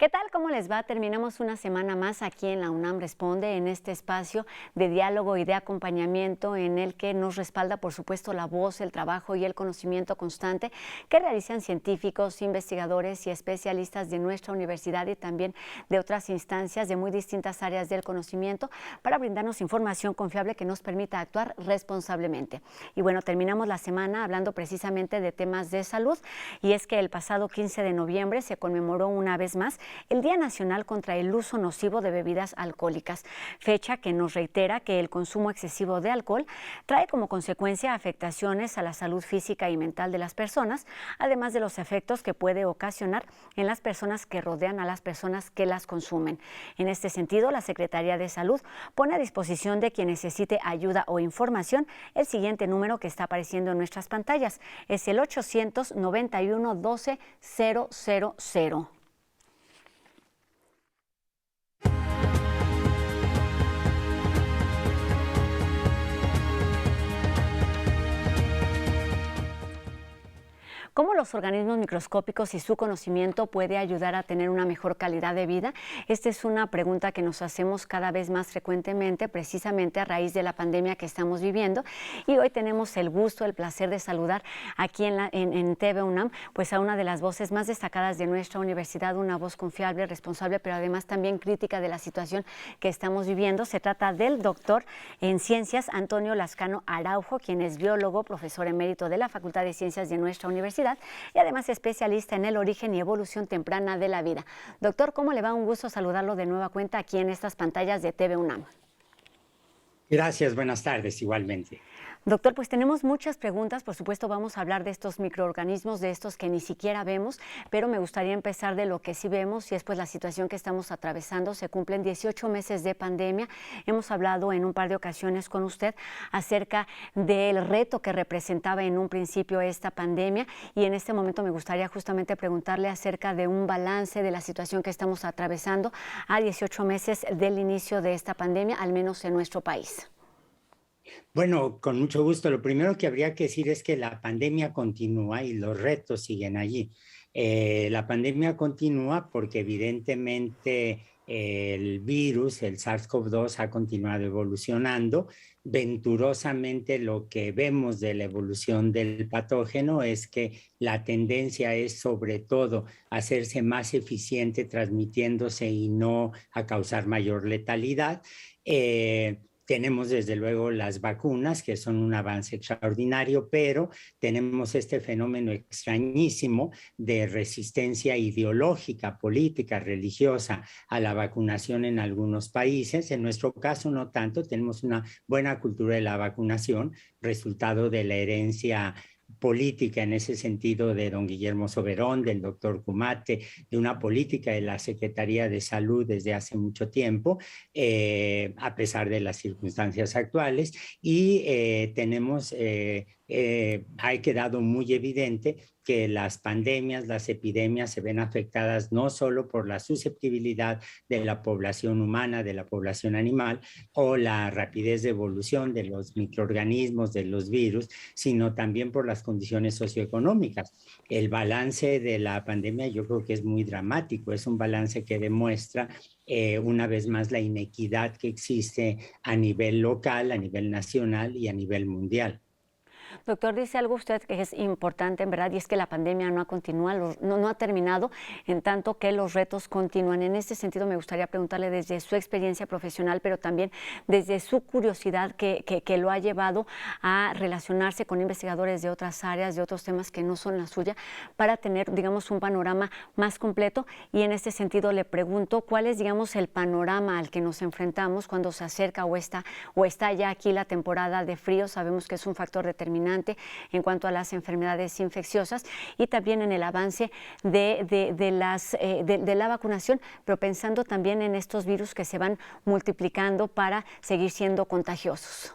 ¿Qué tal? ¿Cómo les va? Terminamos una semana más aquí en la UNAM Responde, en este espacio de diálogo y de acompañamiento en el que nos respalda, por supuesto, la voz, el trabajo y el conocimiento constante que realizan científicos, investigadores y especialistas de nuestra universidad y también de otras instancias de muy distintas áreas del conocimiento para brindarnos información confiable que nos permita actuar responsablemente. Y bueno, terminamos la semana hablando precisamente de temas de salud, y es que el pasado 15 de noviembre se conmemoró una vez más el Día Nacional contra el Uso Nocivo de Bebidas Alcohólicas, fecha que nos reitera que el consumo excesivo de alcohol trae como consecuencia afectaciones a la salud física y mental de las personas, además de los efectos que puede ocasionar en las personas que rodean a las personas que las consumen. En este sentido, la Secretaría de Salud pone a disposición de quien necesite ayuda o información el siguiente número que está apareciendo en nuestras pantallas. Es el 891 12 000. ¿Cómo los organismos microscópicos y su conocimiento puede ayudar a tener una mejor calidad de vida? Esta es una pregunta que nos hacemos cada vez más frecuentemente, precisamente a raíz de la pandemia que estamos viviendo. Y hoy tenemos el gusto, el placer de saludar aquí en TV UNAM, pues a una de las voces más destacadas de nuestra universidad, una voz confiable, responsable, pero además también crítica de la situación que estamos viviendo. Se trata del doctor en ciencias Antonio Lascano Araujo, quien es biólogo, profesor emérito de la Facultad de Ciencias de nuestra universidad y además especialista en el origen y evolución temprana de la vida. Doctor, ¿cómo le va? Un gusto saludarlo de nueva cuenta aquí en estas pantallas de TV UNAM. Gracias, buenas tardes, igualmente. Doctor, pues tenemos muchas preguntas. Por supuesto, vamos a hablar de estos microorganismos, de estos que ni siquiera vemos, pero me gustaría empezar de lo que sí vemos, y es pues la situación que estamos atravesando. Se cumplen 18 meses de pandemia. Hemos hablado en un par de ocasiones con usted acerca del reto que representaba en un principio esta pandemia, y en este momento me gustaría justamente preguntarle acerca de un balance de la situación que estamos atravesando a 18 meses del inicio de esta pandemia, al menos en nuestro país. Bueno, con mucho gusto. Lo primero que habría que decir es que la pandemia continúa y los retos siguen allí. La pandemia continúa porque evidentemente el virus, el SARS-CoV-2, ha continuado evolucionando. Venturosamente, lo que vemos de la evolución del patógeno es que la tendencia es sobre todo a hacerse más eficiente transmitiéndose y no a causar mayor letalidad. Tenemos desde luego las vacunas, que son un avance extraordinario, pero tenemos este fenómeno extrañísimo de resistencia ideológica, política, religiosa a la vacunación en algunos países. En nuestro caso no tanto, tenemos una buena cultura de la vacunación, resultado de la herencia política en ese sentido de don Guillermo Soberón, del doctor Cumate, de una política de la Secretaría de Salud desde hace mucho tiempo, a pesar de las circunstancias actuales, y ha quedado muy evidente que las pandemias, las epidemias se ven afectadas no solo por la susceptibilidad de la población humana, de la población animal, o la rapidez de evolución de los microorganismos, de los virus, sino también por las condiciones socioeconómicas. El balance de la pandemia yo creo que es muy dramático, es un balance que demuestra una vez más la inequidad que existe a nivel local, a nivel nacional y a nivel mundial. Doctor, dice algo usted que es importante, en verdad, y es que la pandemia no ha terminado, en tanto que los retos continúan. En este sentido, me gustaría preguntarle desde su experiencia profesional, pero también desde su curiosidad que lo ha llevado a relacionarse con investigadores de otras áreas, de otros temas que no son la suya, para tener, digamos, un panorama más completo. Y en este sentido le pregunto, ¿cuál es, digamos, el panorama al que nos enfrentamos cuando se acerca o está ya aquí la temporada de frío? Sabemos que es un factor determinante en cuanto a las enfermedades infecciosas y también en el avance de la vacunación, pero pensando también en estos virus que se van multiplicando para seguir siendo contagiosos.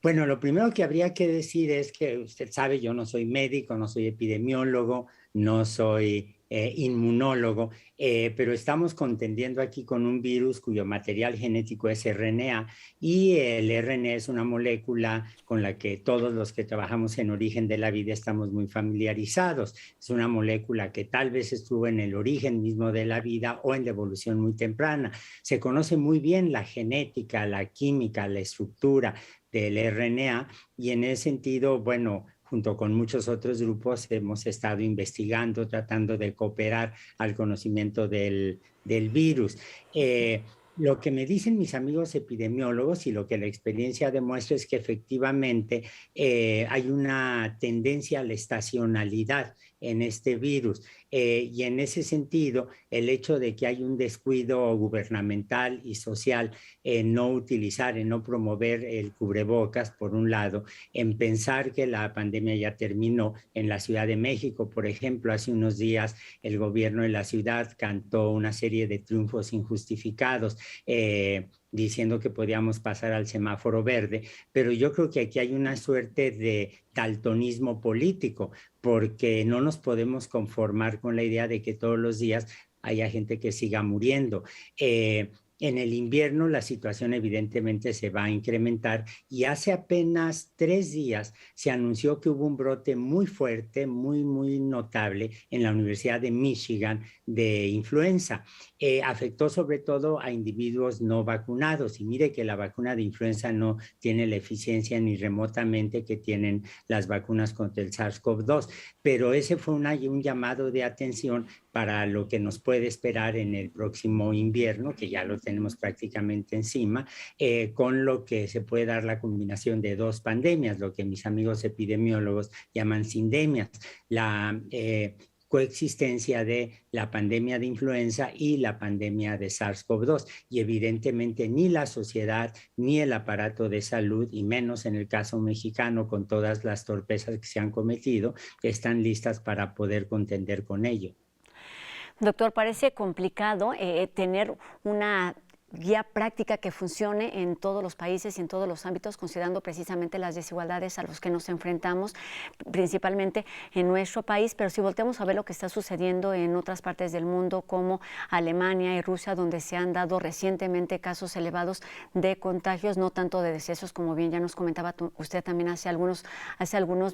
Bueno, lo primero que habría que decir es que usted sabe, yo no soy médico, no soy epidemiólogo, no soy inmunólogo, pero estamos contendiendo aquí con un virus cuyo material genético es RNA y el RNA es una molécula con la que todos los que trabajamos en origen de la vida estamos muy familiarizados. Es una molécula que tal vez estuvo en el origen mismo de la vida o en la evolución muy temprana. Se conoce muy bien la genética, la química, la estructura del RNA y en ese sentido, bueno, junto con muchos otros grupos hemos estado investigando, tratando de cooperar al conocimiento del virus. Lo que me dicen mis amigos epidemiólogos y lo que la experiencia demuestra es que efectivamente hay una tendencia a la estacionalidad en este virus. Y en ese sentido, el hecho de que hay un descuido gubernamental y social en no utilizar, en no promover el cubrebocas, por un lado, en pensar que la pandemia ya terminó. En la Ciudad de México, por ejemplo, hace unos días el gobierno de la ciudad cantó una serie de triunfos injustificados, diciendo que podíamos pasar al semáforo verde, pero yo creo que aquí hay una suerte de daltonismo político, porque no nos podemos conformar con la idea de que todos los días haya gente que siga muriendo. En el invierno la situación evidentemente se va a incrementar y hace apenas 3 días se anunció que hubo un brote muy fuerte, muy notable en la Universidad de Michigan de influenza. Afectó sobre todo a individuos no vacunados y mire que la vacuna de influenza no tiene la eficiencia ni remotamente que tienen las vacunas contra el SARS-CoV-2, pero ese fue un llamado de atención para lo que nos puede esperar en el próximo invierno, que ya lo tenemos prácticamente encima, con lo que se puede dar la combinación de dos pandemias, lo que mis amigos epidemiólogos llaman sindemias, la coexistencia de la pandemia de influenza y la pandemia de SARS-CoV-2. Y evidentemente ni la sociedad ni el aparato de salud, y menos en el caso mexicano, con todas las torpezas que se han cometido, están listas para poder contender con ello. Doctor, parece complicado tener una guía práctica que funcione en todos los países y en todos los ámbitos, considerando precisamente las desigualdades a las que nos enfrentamos, principalmente en nuestro país. Pero si volteamos a ver lo que está sucediendo en otras partes del mundo, como Alemania y Rusia, donde se han dado recientemente casos elevados de contagios, no tanto de decesos, como bien ya nos comentaba usted también hace algunos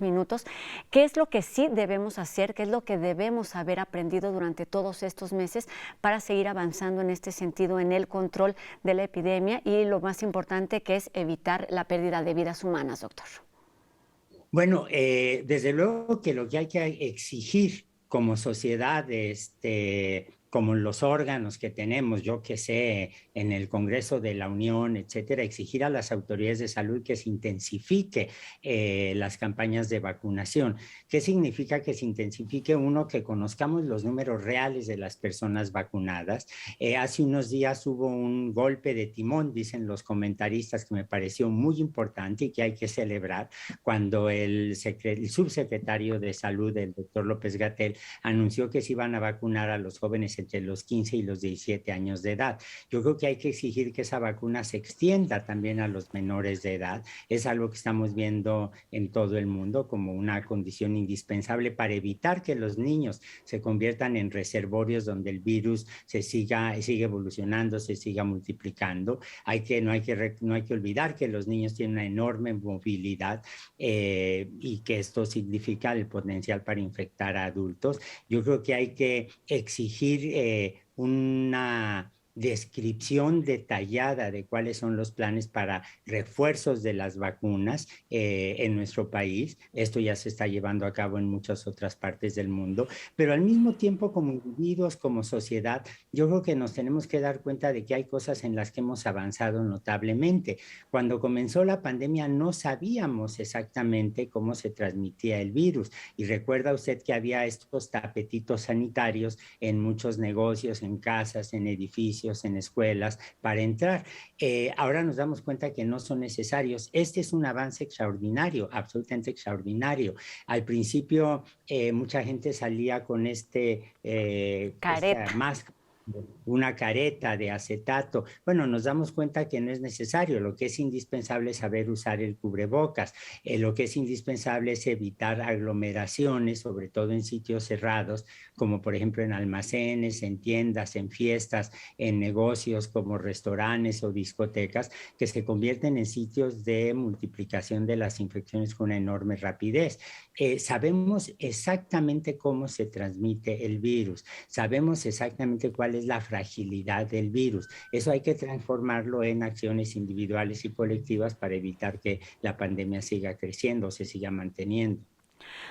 minutos. ¿Qué es lo que sí debemos hacer? ¿Qué es lo que debemos haber aprendido durante todos estos meses para seguir avanzando en este sentido, en el control de la epidemia y lo más importante, que es evitar la pérdida de vidas humanas, doctor? Bueno, desde luego que lo que hay que exigir como sociedad, como los órganos que tenemos, yo que sé, en el Congreso de la Unión, etcétera, exigir a las autoridades de salud que se intensifique las campañas de vacunación. ¿Qué significa que se intensifique? Uno, que conozcamos los números reales de las personas vacunadas. Hace unos días hubo un golpe de timón, dicen los comentaristas, que me pareció muy importante y que hay que celebrar, cuando el subsecretario de Salud, el doctor López-Gatell, anunció que se iban a vacunar a los jóvenes entre los 15 y los 17 años de edad. Yo creo que hay que exigir que esa vacuna se extienda también a los menores de edad. Es algo que estamos viendo en todo el mundo como una condición indispensable para evitar que los niños se conviertan en reservorios donde el virus sigue evolucionando, se siga multiplicando. No hay que olvidar que los niños tienen una enorme movilidad y que esto significa el potencial para infectar a adultos. Yo creo que hay que exigir una descripción detallada de cuáles son los planes para refuerzos de las vacunas en nuestro país. Esto ya se está llevando a cabo en muchas otras partes del mundo, pero al mismo tiempo, como individuos, como sociedad, yo creo que nos tenemos que dar cuenta de que hay cosas en las que hemos avanzado notablemente. Cuando comenzó la pandemia no sabíamos exactamente cómo se transmitía el virus, y recuerda usted que había estos tapetitos sanitarios en muchos negocios, en casas, en edificios, en escuelas, para entrar. Ahora nos damos cuenta que no son necesarios. Este es un avance extraordinario, absolutamente extraordinario. Al principio mucha gente salía con esta máscara una careta de acetato. Bueno, nos damos cuenta que no es necesario. Lo que es indispensable es saber usar el cubrebocas. Lo que es indispensable es evitar aglomeraciones, sobre todo en sitios cerrados, como por ejemplo en almacenes, en tiendas, en fiestas, en negocios como restaurantes o discotecas, que se convierten en sitios de multiplicación de las infecciones con una enorme rapidez. Sabemos exactamente cómo se transmite el virus, sabemos exactamente cuál es la fragilidad del virus. Eso hay que transformarlo en acciones individuales y colectivas para evitar que la pandemia siga creciendo o se siga manteniendo.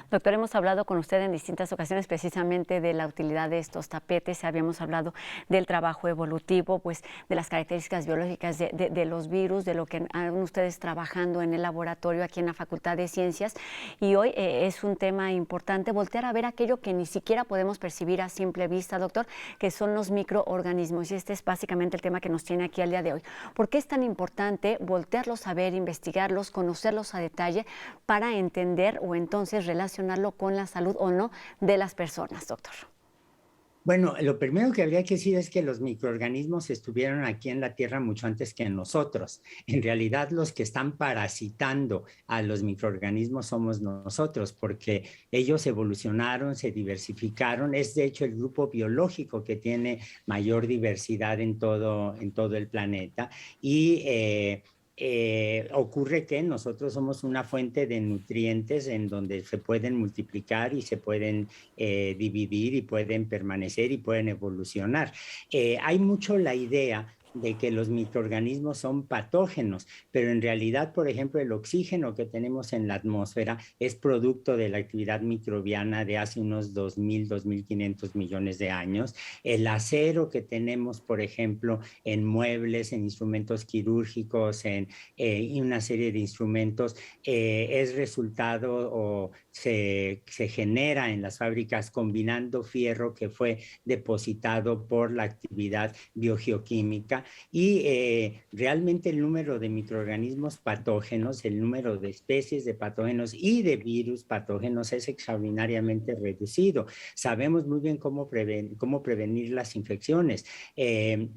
Doctor, hemos hablado con usted en distintas ocasiones precisamente de la utilidad de estos tapetes, habíamos hablado del trabajo evolutivo, pues de las características biológicas de los virus, de lo que han ustedes trabajando en el laboratorio aquí en la Facultad de Ciencias, y hoy es un tema importante voltear a ver aquello que ni siquiera podemos percibir a simple vista, doctor, que son los microorganismos, y este es básicamente el tema que nos tiene aquí al día de hoy. ¿Por qué es tan importante voltearlos a ver, investigarlos, conocerlos a detalle para entender o entonces relacionarlo con la salud o no de las personas, doctor? Bueno, lo primero que habría que decir es que los microorganismos estuvieron aquí en la Tierra mucho antes que nosotros. En realidad, los que están parasitando a los microorganismos somos nosotros, porque ellos evolucionaron, se diversificaron. Es de hecho el grupo biológico que tiene mayor diversidad en todo el planeta. Y ocurre que nosotros somos una fuente de nutrientes en donde se pueden multiplicar y se pueden dividir y pueden permanecer y pueden evolucionar. Hay mucho la idea de que los microorganismos son patógenos, pero en realidad, por ejemplo, el oxígeno que tenemos en la atmósfera es producto de la actividad microbiana de hace unos 2.000, 2.500 millones de años. El acero que tenemos, por ejemplo, en muebles, en instrumentos quirúrgicos, y una serie de instrumentos, es resultado o se genera en las fábricas combinando fierro que fue depositado por la actividad biogeoquímica y realmente el número de microorganismos patógenos, el número de especies de patógenos y de virus patógenos es extraordinariamente reducido. Sabemos muy bien cómo prevenir las infecciones.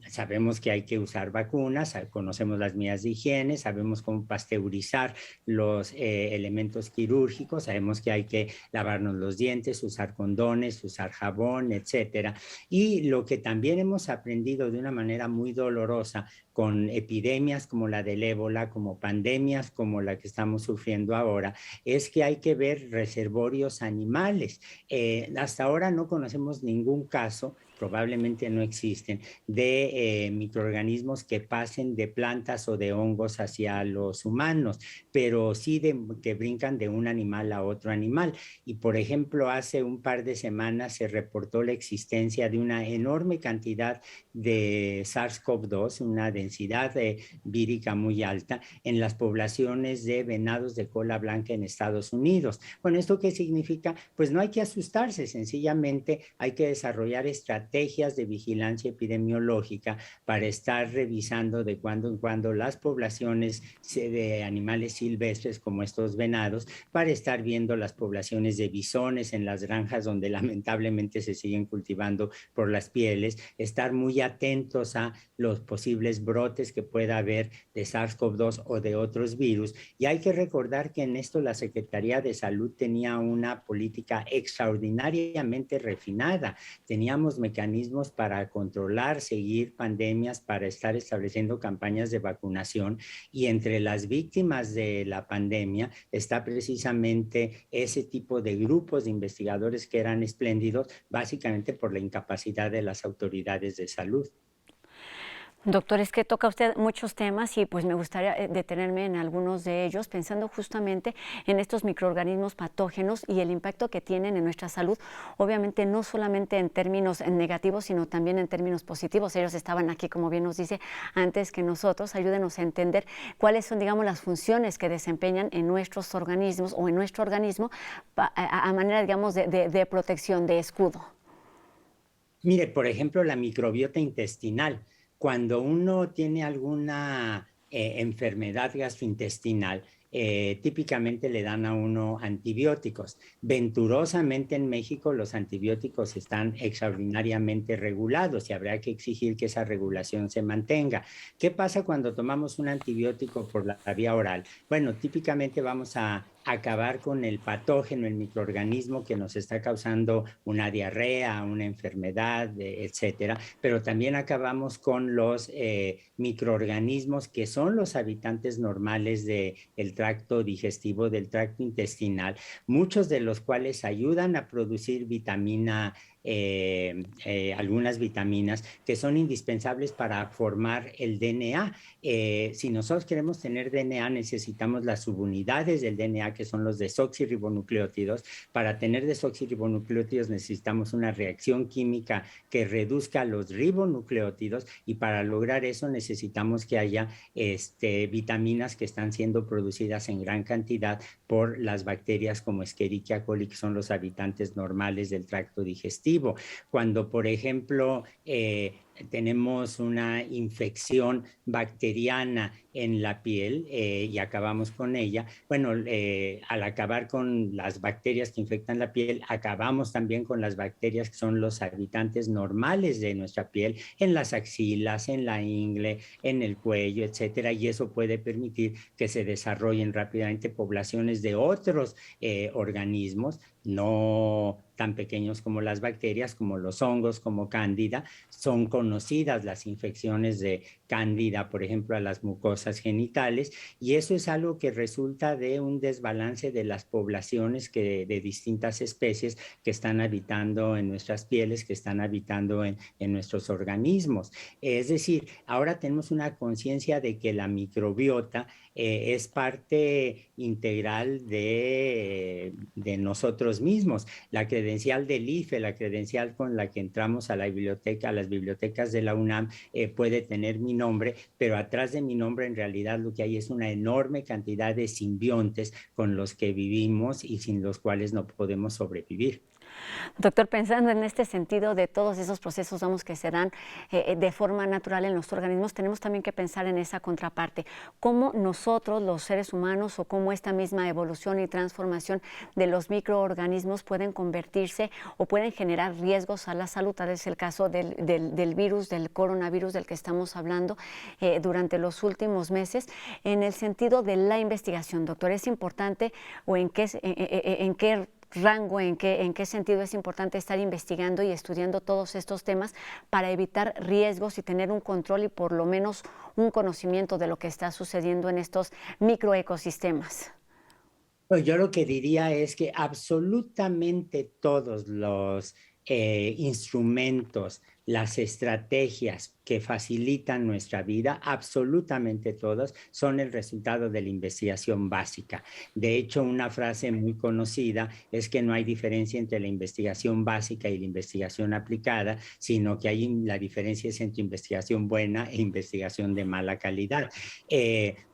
Sabemos que hay que usar vacunas, conocemos las medidas de higiene, sabemos cómo pasteurizar los elementos quirúrgicos, sabemos que hay que lavarnos los dientes, usar condones, usar jabón, etcétera. Y lo que también hemos aprendido de una manera muy dolorosa con epidemias como la del ébola, como pandemias como la que estamos sufriendo ahora, es que hay que ver reservorios animales. Hasta ahora no conocemos ningún caso, probablemente no existen, de microorganismos que pasen de plantas o de hongos hacia los humanos, pero sí que brincan de un animal a otro animal. Y por ejemplo, hace un par de semanas se reportó la existencia de una enorme cantidad de SARS-CoV-2, una densidad vírica muy alta en las poblaciones de venados de cola blanca en Estados Unidos. Bueno, ¿esto qué significa? Pues no hay que asustarse, sencillamente hay que desarrollar estrategias de vigilancia epidemiológica para estar revisando de cuando en cuando las poblaciones de animales silvestres como estos venados, para estar viendo las poblaciones de bisones en las granjas donde lamentablemente se siguen cultivando por las pieles, estar muy atentos a los posibles brotes que pueda haber de SARS-CoV-2 o de otros virus. Y hay que recordar que en esto la Secretaría de Salud tenía una política extraordinariamente refinada. Teníamos mecanismos para controlar, seguir pandemias, para estar estableciendo campañas de vacunación, y entre las víctimas de la pandemia está precisamente ese tipo de grupos de investigadores que eran espléndidos, básicamente por la incapacidad de las autoridades de salud. Doctor, es que toca usted muchos temas y pues me gustaría detenerme en algunos de ellos, pensando justamente en estos microorganismos patógenos y el impacto que tienen en nuestra salud, obviamente no solamente en términos negativos, sino también en términos positivos. Ellos estaban aquí, como bien nos dice, antes que nosotros. Ayúdenos a entender cuáles son, digamos, las funciones que desempeñan en nuestros organismos o en nuestro organismo a manera, digamos, de protección, de escudo. Mire, por ejemplo, la microbiota intestinal. Cuando uno tiene alguna enfermedad gastrointestinal, típicamente le dan a uno antibióticos. Venturosamente en México los antibióticos están extraordinariamente regulados y habrá que exigir que esa regulación se mantenga. ¿Qué pasa cuando tomamos un antibiótico por la vía oral? Bueno, típicamente vamos a acabar con el patógeno, el microorganismo que nos está causando una diarrea, una enfermedad, etcétera, pero también acabamos con los microorganismos que son los habitantes normales del tracto digestivo, del tracto intestinal, muchos de los cuales ayudan a producir algunas vitaminas que son indispensables para formar el DNA. Si nosotros queremos tener DNA, necesitamos las subunidades del DNA, que son los desoxirribonucleótidos. Para tener desoxirribonucleótidos necesitamos una reacción química que reduzca los ribonucleótidos, y para lograr eso necesitamos que haya vitaminas que están siendo producidas en gran cantidad por las bacterias como Escherichia coli, que son los habitantes normales del tracto digestivo. Cuando, por ejemplo, tenemos una infección bacteriana en la piel y acabamos con ella, bueno, al acabar con las bacterias que infectan la piel, acabamos también con las bacterias que son los habitantes normales de nuestra piel, en las axilas, en la ingle, en el cuello, etcétera, y eso puede permitir que se desarrollen rápidamente poblaciones de otros organismos, no tan pequeños como las bacterias, como los hongos, como Cándida. Son conocidas las infecciones de Cándida, por ejemplo, a las mucosas genitales, y eso es algo que resulta de un desbalance de las poblaciones de distintas especies que están habitando en nuestras pieles, que están habitando en nuestros organismos. Es decir, ahora tenemos una conciencia de que la microbiota es parte integral de nosotros mismos. La credencial del IFE, la credencial con la que entramos a la biblioteca, a las bibliotecas de la UNAM, puede tener mi nombre, pero atrás de mi nombre en realidad lo que hay es una enorme cantidad de simbiontes con los que vivimos y sin los cuales no podemos sobrevivir. Doctor, pensando en este sentido de todos esos procesos, vamos, que se dan de forma natural en los organismos, tenemos también que pensar en esa contraparte, cómo nosotros, los seres humanos, o cómo esta misma evolución y transformación de los microorganismos pueden convertirse o pueden generar riesgos a la salud. Tal es el caso del virus, del coronavirus del que estamos hablando durante los últimos meses. En el sentido de la investigación, doctor, ¿es importante o en qué rango, en qué sentido es importante estar investigando y estudiando todos estos temas para evitar riesgos y tener un control y por lo menos un conocimiento de lo que está sucediendo en estos microecosistemas? Pues yo lo que diría es que absolutamente todos los instrumentos, las estrategias que facilitan nuestra vida, absolutamente todos, son el resultado de la investigación básica. De hecho, una frase muy conocida es que no hay diferencia entre la investigación básica y la investigación aplicada, sino que la diferencia es entre investigación buena e investigación de mala calidad.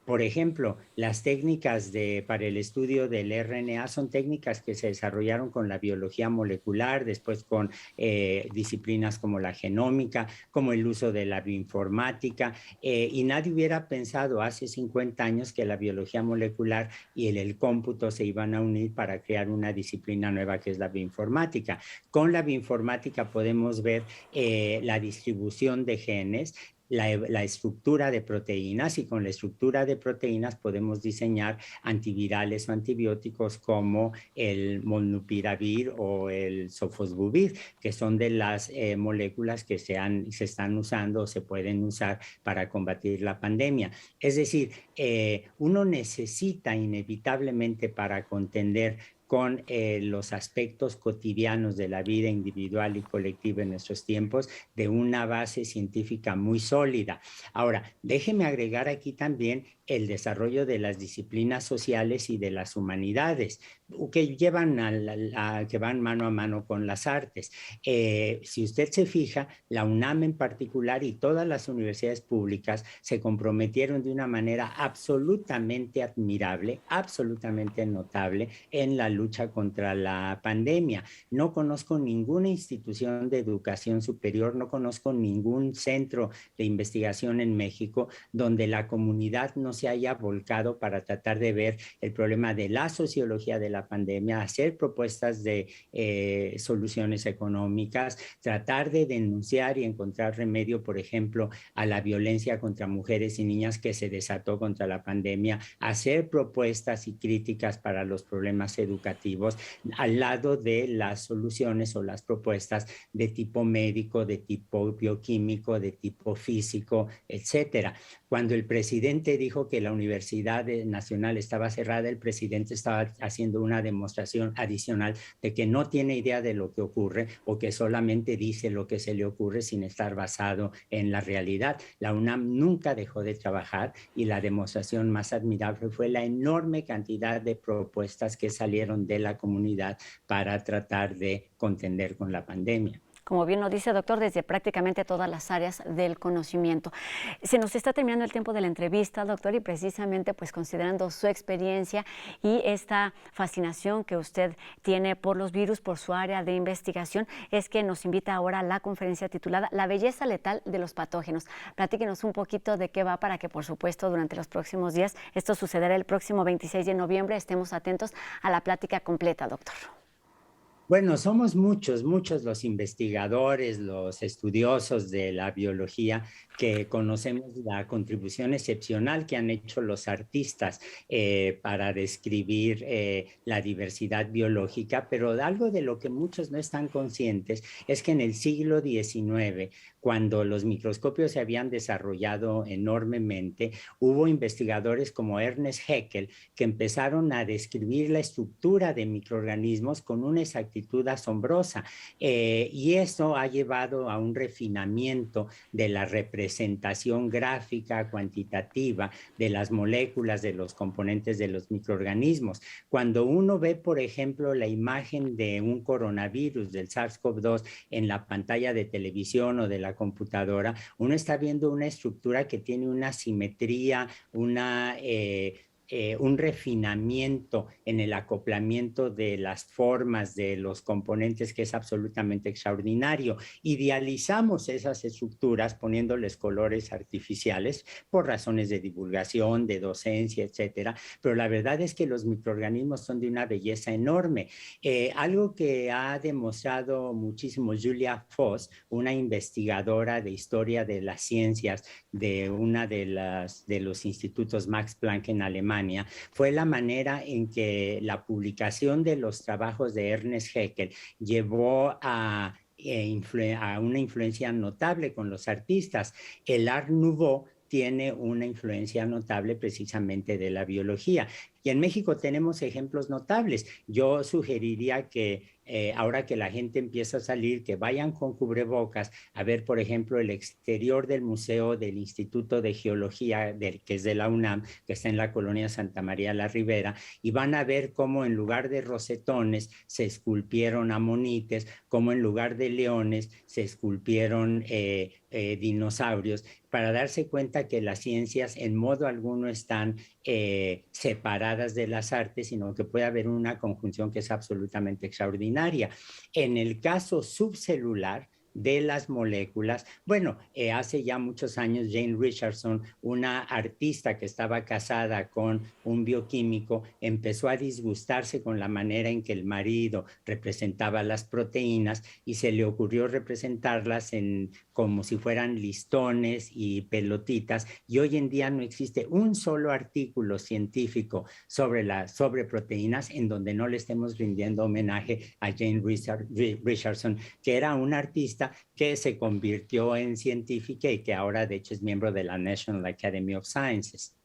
Por ejemplo, las técnicas para el estudio del RNA son técnicas que se desarrollaron con la biología molecular, después con disciplinas como la genómica, como el uso de la bioinformática, y nadie hubiera pensado hace 50 años que la biología molecular y el cómputo se iban a unir para crear una disciplina nueva que es la bioinformática. Con la bioinformática podemos ver la distribución de genes, la estructura de proteínas, y con la estructura de proteínas podemos diseñar antivirales o antibióticos como el molnupiravir o el sofosbuvir, que son de las moléculas que se están usando o se pueden usar para combatir la pandemia. Es decir, uno necesita inevitablemente, para contender con los aspectos cotidianos de la vida individual y colectiva en nuestros tiempos, de una base científica muy sólida. Ahora, déjeme agregar aquí también el desarrollo de las disciplinas sociales y de las humanidades. que llevan que van mano a mano con las artes. Si usted se fija, la UNAM en particular y todas las universidades públicas se comprometieron de una manera absolutamente admirable, absolutamente notable en la lucha contra la pandemia. No conozco ninguna institución de educación superior, no conozco ningún centro de investigación en México donde la comunidad no se haya volcado para tratar de ver el problema de la sociología de la pandemia, hacer propuestas de soluciones económicas, tratar de denunciar y encontrar remedio, por ejemplo, a la violencia contra mujeres y niñas que se desató contra la pandemia, hacer propuestas y críticas para los problemas educativos, al lado de las soluciones o las propuestas de tipo médico, de tipo bioquímico, de tipo físico, etcétera. Cuando el presidente dijo que la Universidad Nacional estaba cerrada, el presidente estaba haciendo una demostración adicional de que no tiene idea de lo que ocurre o que solamente dice lo que se le ocurre sin estar basado en la realidad. La UNAM nunca dejó de trabajar y la demostración más admirable fue la enorme cantidad de propuestas que salieron de la comunidad para tratar de contender con la pandemia. Como bien lo dice, doctor, desde prácticamente todas las áreas del conocimiento. Se nos está terminando el tiempo de la entrevista, doctor, y precisamente pues considerando su experiencia y esta fascinación que usted tiene por los virus, por su área de investigación, es que nos invita ahora a la conferencia titulada La belleza letal de los patógenos. Platíquenos un poquito de qué va para que, por supuesto, durante los próximos días, esto sucederá el próximo 26 de noviembre, estemos atentos a la plática completa, doctor. Bueno, somos muchos, muchos los investigadores, los estudiosos de la biología que conocemos la contribución excepcional que han hecho los artistas para describir la diversidad biológica, pero algo de lo que muchos no están conscientes es que en el siglo XIX, cuando los microscopios se habían desarrollado enormemente, hubo investigadores como Ernest Haeckel que empezaron a describir la estructura de microorganismos con una exactitud asombrosa, y eso ha llevado a un refinamiento de la representación gráfica cuantitativa de las moléculas, de los componentes de los microorganismos. Cuando uno ve, por ejemplo, la imagen de un coronavirus del SARS-CoV-2 en la pantalla de televisión o de la computadora, uno está viendo una estructura que tiene una simetría, un refinamiento en el acoplamiento de las formas de los componentes que es absolutamente extraordinario. Idealizamos esas estructuras poniéndoles colores artificiales por razones de divulgación, de docencia, etcétera, pero la verdad es que los microorganismos son de una belleza enorme. Algo que ha demostrado muchísimo Julia Voss, una investigadora de historia de las ciencias de una de los institutos Max Planck en Alemania, fue la manera en que la publicación de los trabajos de Ernest Haeckel llevó a una influencia notable con los artistas. El Art Nouveau tiene una influencia notable precisamente de la biología. Y en México tenemos ejemplos notables. Yo sugeriría que ahora que la gente empieza a salir, que vayan con cubrebocas a ver, por ejemplo, el exterior del museo del Instituto de Geología, que es de la UNAM, que está en la colonia Santa María la Ribera, y van a ver cómo en lugar de rosetones se esculpieron amonites, cómo en lugar de leones se esculpieron dinosaurios, para darse cuenta que las ciencias en modo alguno están separadas de las artes, sino que puede haber una conjunción que es absolutamente extraordinaria. En el caso subcelular de las moléculas, bueno, hace ya muchos años Jane Richardson, una artista que estaba casada con un bioquímico, empezó a disgustarse con la manera en que el marido representaba las proteínas y se le ocurrió representarlas como si fueran listones y pelotitas, y hoy en día no existe un solo artículo científico sobre proteínas en donde no le estemos rindiendo homenaje a Jane Richardson, que era una artista que se convirtió en científica y que ahora de hecho es miembro de la National Academy of Sciences.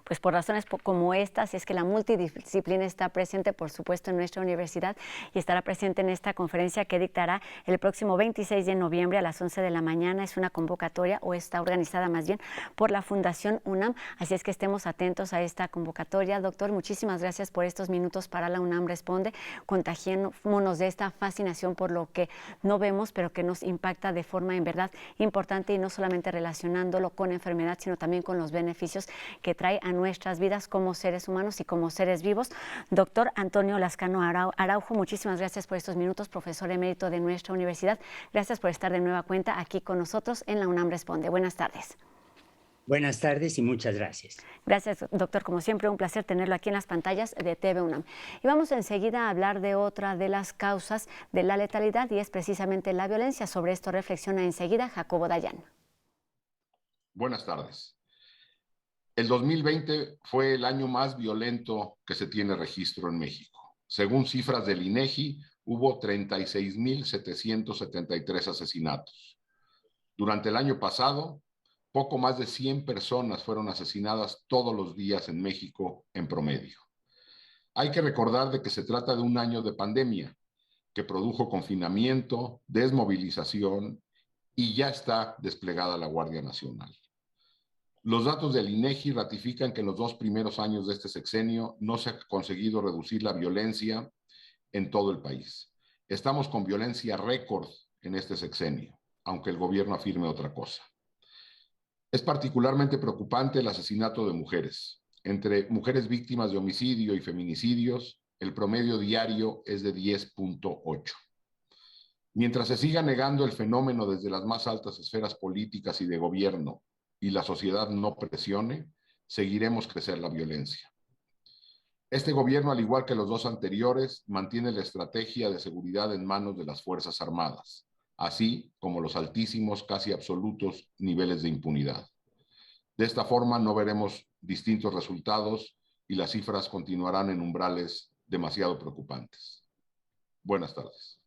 Pues por razones como estas es que la multidisciplina está presente, por supuesto, en nuestra universidad y estará presente en esta conferencia que dictará el próximo 26 de noviembre a las 11 de la mañana. Es una convocatoria, o está organizada más bien, por la Fundación UNAM, así es que estemos atentos a esta convocatoria. Doctor, muchísimas gracias por estos minutos para la UNAM Responde. Contagiémonos de esta fascinación por lo que no vemos, pero que nos impacta de forma en verdad importante, y no solamente relacionándolo con enfermedad, sino también con los beneficios que trae a nuestras vidas como seres humanos y como seres vivos. Doctor Antonio Lascano Araujo, muchísimas gracias por estos minutos, profesor emérito de nuestra universidad. Gracias por estar de nueva cuenta aquí con nosotros en la UNAM Responde. Buenas tardes. Buenas tardes y muchas gracias. Gracias, doctor. Como siempre, un placer tenerlo aquí en las pantallas de TV UNAM. Y vamos enseguida a hablar de otra de las causas de la letalidad, y es precisamente la violencia. Sobre esto reflexiona enseguida Jacobo Dayan. Buenas tardes. El 2020 fue el año más violento que se tiene registro en México. Según cifras del INEGI, hubo 36,773 asesinatos. Durante el año pasado, poco más de 100 personas fueron asesinadas todos los días en México en promedio. Hay que recordar de que se trata de un año de pandemia que produjo confinamiento, desmovilización, y ya está desplegada la Guardia Nacional. Los datos del INEGI ratifican que en los 2 primeros años de este sexenio no se ha conseguido reducir la violencia en todo el país. Estamos con violencia récord en este sexenio, aunque el gobierno afirme otra cosa. Es particularmente preocupante el asesinato de mujeres. Entre mujeres víctimas de homicidio y feminicidios, el promedio diario es de 10.8. Mientras se siga negando el fenómeno desde las más altas esferas políticas y de gobierno, y la sociedad no presione, seguiremos crecer la violencia. Este gobierno, al igual que los 2 anteriores, mantiene la estrategia de seguridad en manos de las Fuerzas Armadas, así como los altísimos, casi absolutos niveles de impunidad. De esta forma no veremos distintos resultados y las cifras continuarán en umbrales demasiado preocupantes. Buenas tardes.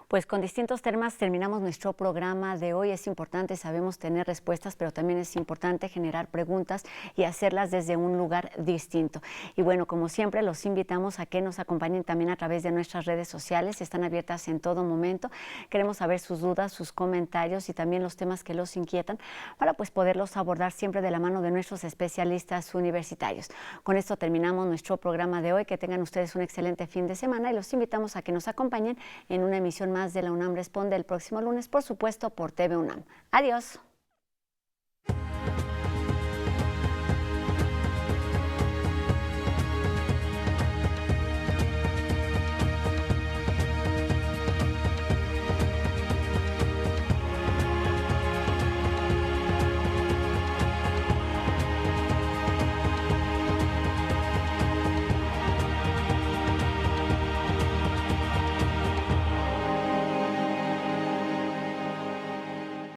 Pues con distintos temas terminamos nuestro programa de hoy. Es importante, sabemos, tener respuestas, pero también es importante generar preguntas y hacerlas desde un lugar distinto. Y bueno, como siempre, los invitamos a que nos acompañen también a través de nuestras redes sociales. Están abiertas en todo momento. Queremos saber sus dudas, sus comentarios y también los temas que los inquietan, para pues poderlos abordar siempre de la mano de nuestros especialistas universitarios. Con esto terminamos nuestro programa de hoy. Que tengan ustedes un excelente fin de semana, y los invitamos a que nos acompañen en una emisión más de la UNAM Responde el próximo lunes, por supuesto, por TV UNAM. Adiós.